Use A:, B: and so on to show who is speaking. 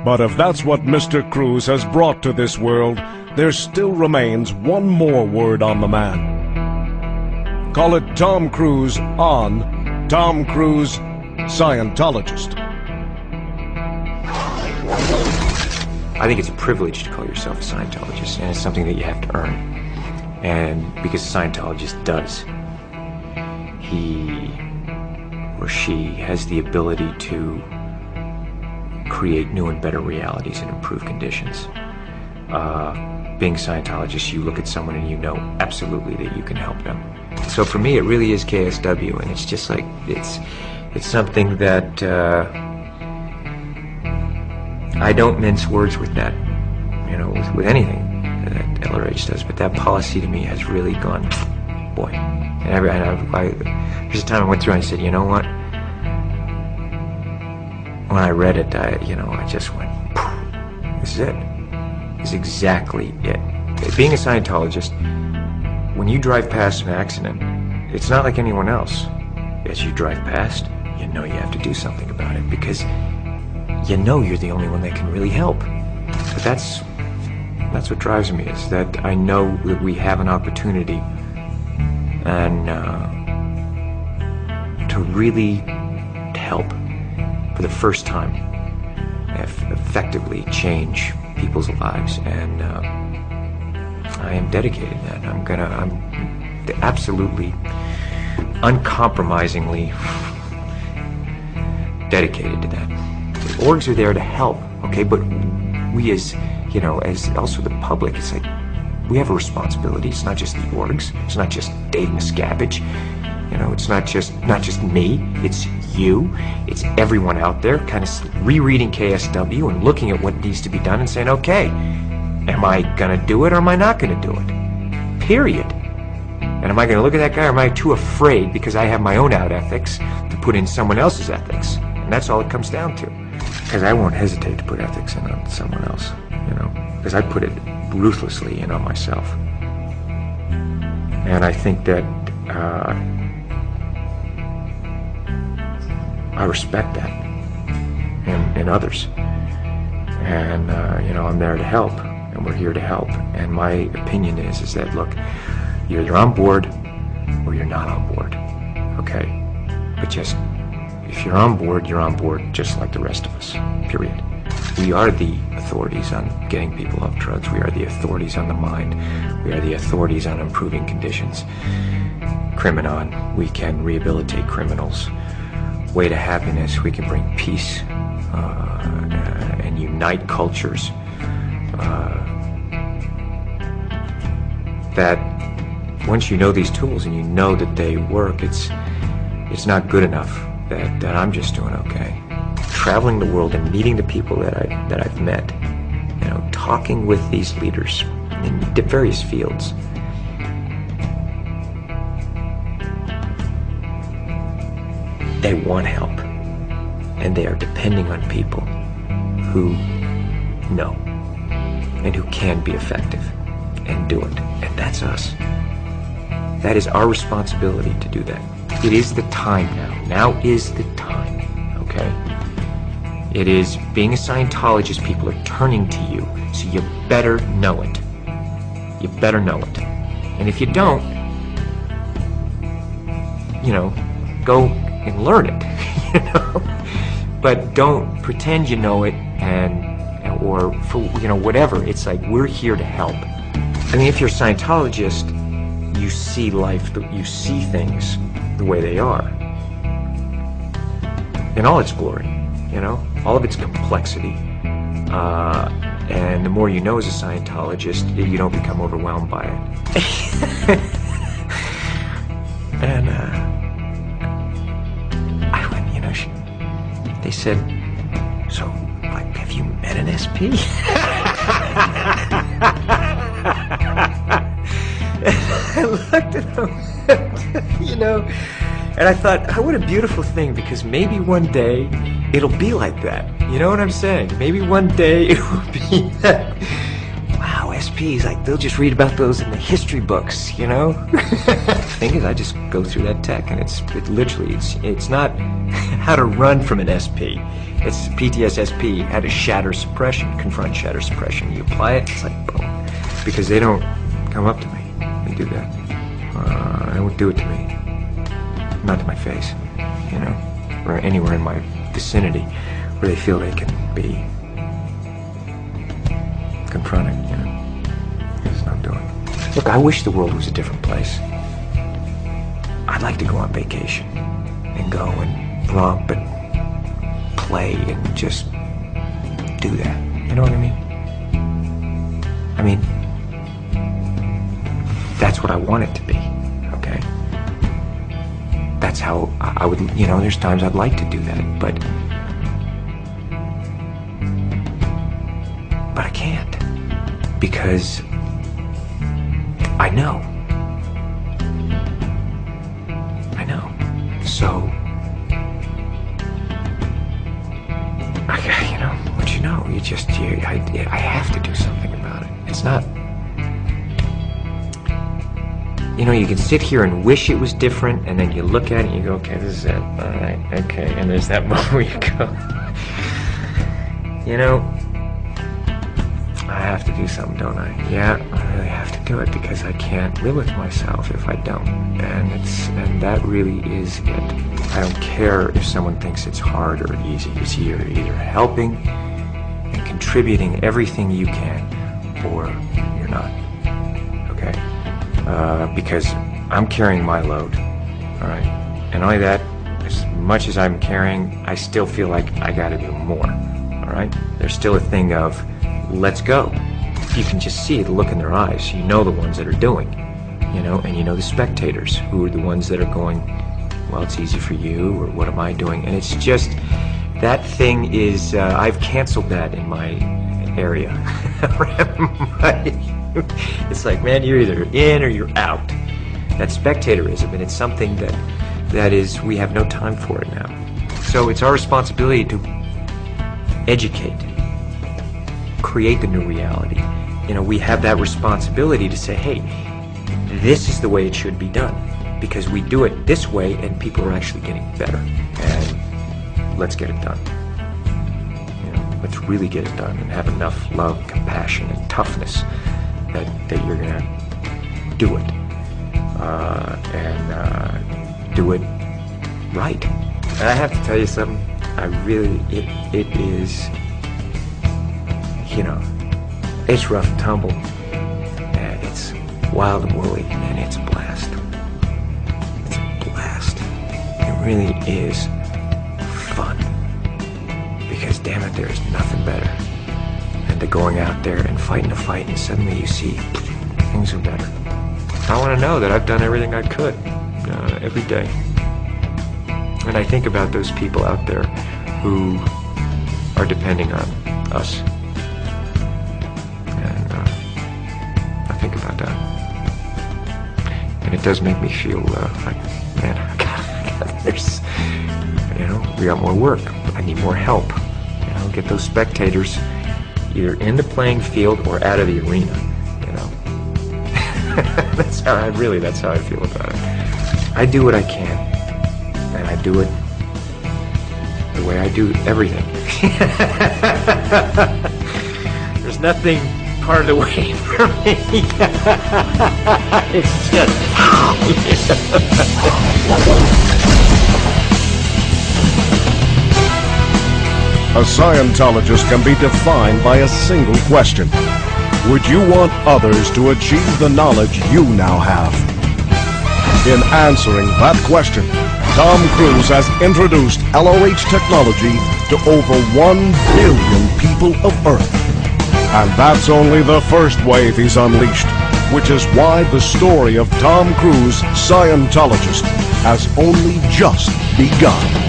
A: But if that's what Mr. Cruise has brought to this world, there still remains one more word on the man. Call it Tom Cruise on Tom Cruise Scientologist.
B: I think it's a privilege to call yourself a Scientologist, and it's something that you have to earn. And because a Scientologist does, he or she has the ability to create new and better realities and improve conditions. Being a Scientologist, you look at someone and you know absolutely that you can help them. So for me, it really is KSW, and it's just like, it's something that I don't mince words with that, you know, with anything that LRH does, but that policy to me has really gone, boy. And there's a time I went through and I said, you know what? When I read it, I just went, this is it. This is exactly it. Being a Scientologist, when you drive past an accident, it's not like anyone else. As you drive past, you know you have to do something about it because you know you're the only one that can really help. But that's what drives me, is that I know that we have an opportunity and to really help for the first time, effectively change people's lives, and I am dedicated to that. I'm absolutely, uncompromisingly dedicated to that. The orgs are there to help, okay, but we as, you know, as also the public, it's like, we have a responsibility. It's not just the orgs, it's not just Dave Miscavige, you know, it's not just me, it's you, it's everyone out there kind of rereading KSW and looking at what needs to be done and saying, okay, am I gonna do it or am I not gonna do it? Period. And am I gonna look at that guy, or am I too afraid because I have my own out ethics to put in someone else's ethics? And that's all it comes down to. Because I won't hesitate to put ethics in on someone else, you know, because I put it ruthlessly in on myself. And I think that I respect that in others. And, you know, I'm there to help, and we're here to help. And my opinion is that, look, you're on board or you're not on board, okay? But just, if you're on board just like the rest of us, period. We are the authorities on getting people off drugs. We are the authorities on the mind. We are the authorities on improving conditions. Criminon, we can rehabilitate criminals. Way to happiness, we can bring peace and unite cultures. That once you know these tools and you know that they work, it's not good enough that I'm just doing okay. Traveling the world and meeting the people that I've met, you know, talking with these leaders in various fields. They want help, and they are depending on people who know and who can be effective and do it. And that's us. That is our responsibility to do that. It is the time now. Now is the time, okay? It is, being a Scientologist, people are turning to you, so you better know it. You better know it. And if you don't, you know, go and learn it, you know? But don't pretend you know it or for, you know, whatever. It's like, we're here to help. I mean, if you're a Scientologist, you see life, you see things the way they are. In all its glory, you know? All of its complexity. And the more you know as a Scientologist, you don't become overwhelmed by it. And, I went, you know, they said, so, like, have you met an SP? I looked at them, you know, and I thought, oh, what a beautiful thing, because maybe one day it'll be like that. You know what I'm saying? Maybe one day it will be that. Wow, SPs, like, they'll just read about those in the history books, you know? The thing is, I just go through that tech, and it's literally, it's not how to run from an SP. It's PTSSP, how to shatter suppression, confront shatter suppression. You apply it, it's like boom. Because they don't come up to me and do that. They won't do it to me. Not to my face, you know, or anywhere in my vicinity where they feel they can be confronted, you know. It's not doing. Look, I wish the world was a different place. I'd like to go on vacation and go and romp and play and just do that. You know what I mean? I mean, that's what I want it to be, okay? That's how I would, you know, there's times I'd like to do that, but I can't, because I know. So, you know, what you know, I have to do something about it. It's not, you know, you can sit here and wish it was different, and then you look at it and you go, okay, this is it, all right, okay, and there's that moment where you go, you know, I have to do something, don't I? Yeah, I really have to do it, because I can't live with myself if I don't, and that really is it. I don't care if someone thinks it's hard or easy. It's you're either helping and contributing everything you can, or you're not, okay? Because I'm carrying my load, all right? And only that, as much as I'm carrying, I still feel like I gotta do more, all right? There's still a thing of, let's go. You can just see the look in their eyes. You know the ones that are doing, you know, and you know the spectators who are the ones that are going, well, it's easy for you, or what am I doing? And it's just, that thing is, I've canceled that in my area. It's like, man, you're either in or you're out. That's spectatorism, and it's something that is, we have no time for it now. So it's our responsibility to educate, create the new reality. You know, we have that responsibility to say, hey, this is the way it should be done, because we do it this way and people are actually getting better, and let's get it done. You know, let's really get it done and have enough love, compassion, and toughness that you're gonna do it, and do it right. And I have to tell you something, I really, it is, you know, it's rough and tumble, and it's wild and woolly, and it's a blast. It's a blast. It really is fun, because damn it, there's nothing better than to going out there and fighting a fight, and suddenly you see things are better. I want to know that I've done everything I could every day. And I think about those people out there who are depending on us. And I think about that. And it does make me feel like, man, there's, you know, we got more work. I need more help. You know, get those spectators either in the playing field or out of the arena, you know. That's how I feel about it. I do what I can, and I do it the way I do everything. There's nothing part of the way for me. It's just...
A: A Scientologist can be defined by a single question. Would you want others to achieve the knowledge you now have? In answering that question, Tom Cruise has introduced LOH technology to over 1 billion people of Earth. And that's only the first wave he's unleashed, which is why the story of Tom Cruise, Scientologist, has only just begun.